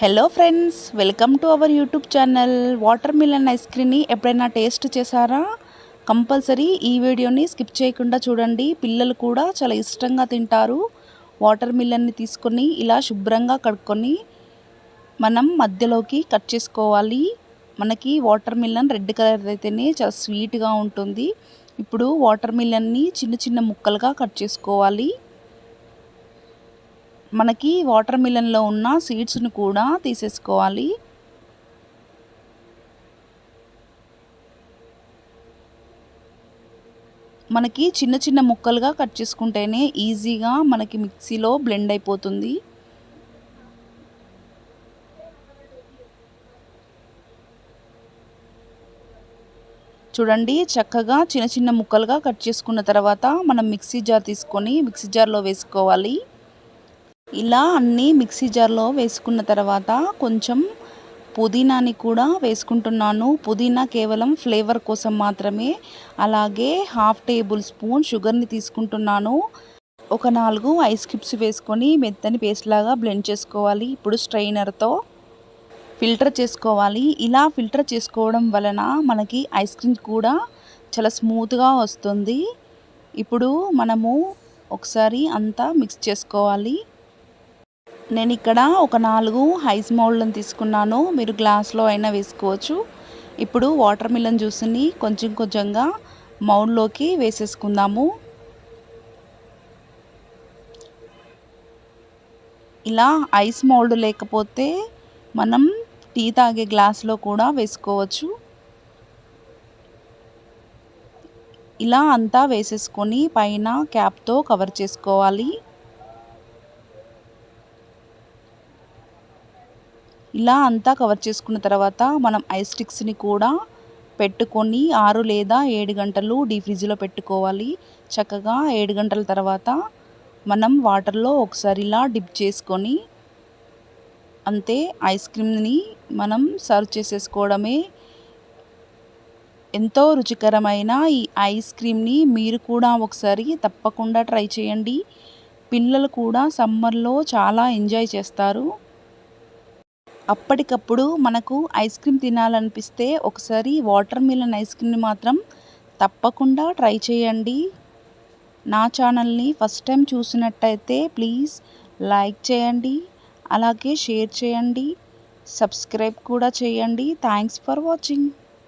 Hello friends, welcome to our YouTube channel. Watermelon ice క్రీమ్ని ఎప్పుడైనా taste చేశారా? Compulsory ఈ వీడియోని స్కిప్ చేయకుండా చూడండి. పిల్లలు కూడా చాలా ఇష్టంగా తింటారు. వాటర్ మిలన్ని తీసుకొని ఇలా శుభ్రంగా కడుక్కొని మనం మధ్యలోకి కట్ చేసుకోవాలి. మనకి వాటర్ మిలన్ రెడ్ కలర్ అయితేనే చాలా స్వీట్గా ఉంటుంది. ఇప్పుడు వాటర్ మిలన్ని చిన్న చిన్న ముక్కలుగా కట్ చేసుకోవాలి. మనకి వాటర్ మిలన్లో ఉన్న సీడ్స్ను కూడా తీసేసుకోవాలి. మనకి చిన్న చిన్న ముక్కలుగా కట్ చేసుకుంటేనే ఈజీగా మనకి మిక్సీలో బ్లెండ్ అయిపోతుంది. చూడండి, చక్కగా చిన్న చిన్న ముక్కలుగా కట్ చేసుకున్న తర్వాత మనం మిక్సీ జార్ తీసుకొని మిక్సీ జార్లో వేసుకోవాలి. ఇలా అన్నీ మిక్సీ జార్లో వేసుకున్న తర్వాత కొంచెం పుదీనాని కూడా వేసుకుంటున్నాను. పుదీనా కేవలం ఫ్లేవర్ కోసం మాత్రమే. అలాగే హాఫ్ టేబుల్ స్పూన్ షుగర్ని తీసుకుంటున్నాను. ఒక 4 ఐస్ క్యూబ్స్ వేసుకొని మెత్తని పేస్ట్ లాగా బ్లెండ్ చేసుకోవాలి. ఇప్పుడు స్ట్రైనర్తో ఫిల్టర్ చేసుకోవాలి. ఇలా ఫిల్టర్ చేసుకోవడం వలన మనకి ఐస్ క్రీమ్ కూడా చాలా స్మూత్గా వస్తుంది. ఇప్పుడు మనము ఒకసారి అంతా మిక్స్ చేసుకోవాలి. నేను ఇక్కడ ఒక 4 ఐస్ మౌల్డ్లను తీసుకున్నాను. మీరు గ్లాస్లో అయినా వేసుకోవచ్చు. ఇప్పుడు వాటర్ మిలన్ జ్యూస్ని కొంచెం కొంచెంగా మౌల్డ్లోకి వేసేసుకుందాము. ఇలా ఐస్ మౌల్డ్ లేకపోతే మనం టీ తాగే గ్లాస్లో కూడా వేసుకోవచ్చు. ఇలా అంతా వేసేసుకొని పైన క్యాప్తో కవర్ చేసుకోవాలి. ఇలా అంతా కవర్ చేసుకున్న తర్వాత మనం ఐస్ స్టిక్స్ని కూడా పెట్టుకొని 6 లేదా 7 గంటలు డీప్ ఫ్రిడ్జ్లో పెట్టుకోవాలి. చక్కగా 7 గంటల తర్వాత మనం వాటర్లో ఒకసారి ఇలా డిప్ చేసుకొని అంతే ఐస్ క్రీమ్ని మనం సర్వ్ చేసేసుకోవడమే. ఎంతో రుచికరమైన ఈ ఐస్ క్రీమ్ని మీరు కూడా ఒకసారి తప్పకుండా ట్రై చేయండి. పిల్లలు కూడా సమ్మర్లో చాలా ఎంజాయ్ చేస్తారు. అప్పటికప్పుడు మనకు ఐస్ క్రీమ్ తినాలనిపిస్తే ఒకసారి వాటర్ మిలన్ ఐస్ క్రీమ్ని మాత్రం తప్పకుండా ట్రై చేయండి. నా ఛానల్ని ఫస్ట్ టైం చూసినట్టయితే ప్లీజ్ లైక్ చేయండి, అలాగే షేర్ చేయండి, సబ్స్క్రైబ్ కూడా చేయండి. Thanks for watching.